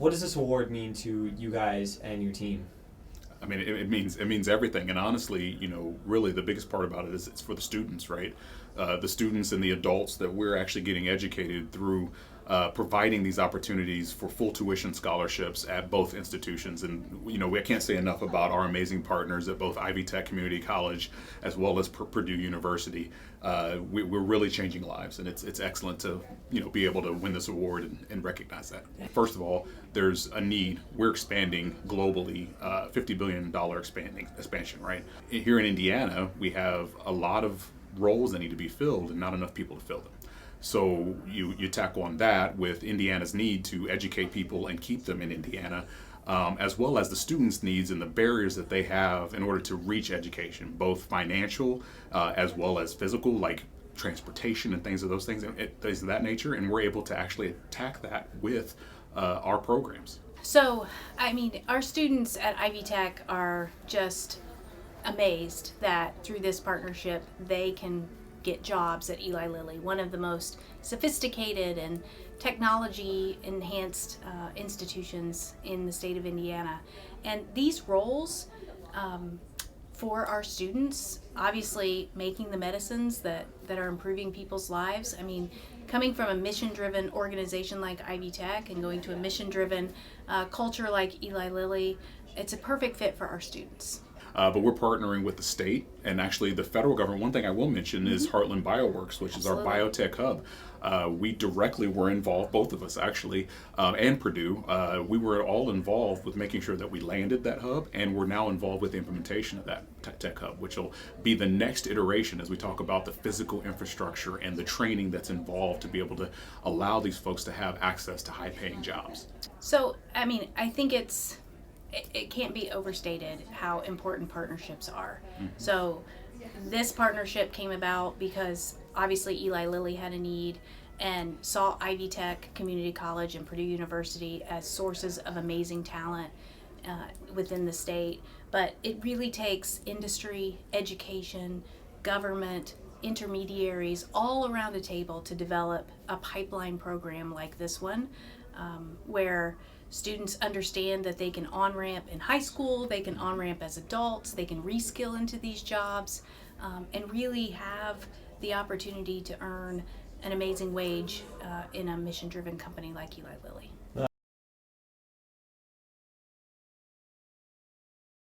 What does this award mean to you guys and your team? I mean, it means everything, and honestly, really the biggest part about it is it's for the students, right? The students and the adults that we're actually getting educated through providing these opportunities for full tuition scholarships at both institutions. And we can't say enough about our amazing partners at both Ivy Tech Community College as well as Purdue University. We're really changing lives, and it's excellent to be able to win this award and recognize that. First of all, there's a need. We're expanding globally, $50 billion expansion, right? Here in Indiana, we have a lot of roles that need to be filled and not enough people to fill them. So you tackle on that with Indiana's need to educate people and keep them in Indiana, as well as the students' needs and the barriers that they have in order to reach education, both financial as well as physical, like transportation and things of that nature. And we're able to actually attack that with our programs. So, I mean, our students at Ivy Tech are just amazed that through this partnership they can get jobs at Eli Lilly, one of the most sophisticated and technology enhanced institutions in the state of Indiana. And these roles for our students, obviously making the medicines that are improving people's lives. I mean, coming from a mission-driven organization like Ivy Tech and going to a mission-driven culture like Eli Lilly, it's a perfect fit for our students. But we're partnering with the state and actually the federal government. One thing I will mention is Heartland BioWorks, which Absolutely. is our biotech hub. We directly were involved, both of us actually, and Purdue. We were all involved with making sure that we landed that hub, and we're now involved with the implementation of that tech hub, which will be the next iteration as we talk about the physical infrastructure and the training that's involved to be able to allow these folks to have access to high-paying jobs. So, I mean, I think it can't be overstated how important partnerships are. So this partnership came about because obviously Eli Lilly had a need and saw Ivy Tech Community College and Purdue University as sources of amazing talent within the state. But it really takes industry, education, government, intermediaries all around a table to develop a pipeline program like this one, where students understand that they can on-ramp in high school, they can on-ramp as adults, they can reskill into these jobs, and really have the opportunity to earn an amazing wage in a mission-driven company like Eli Lilly.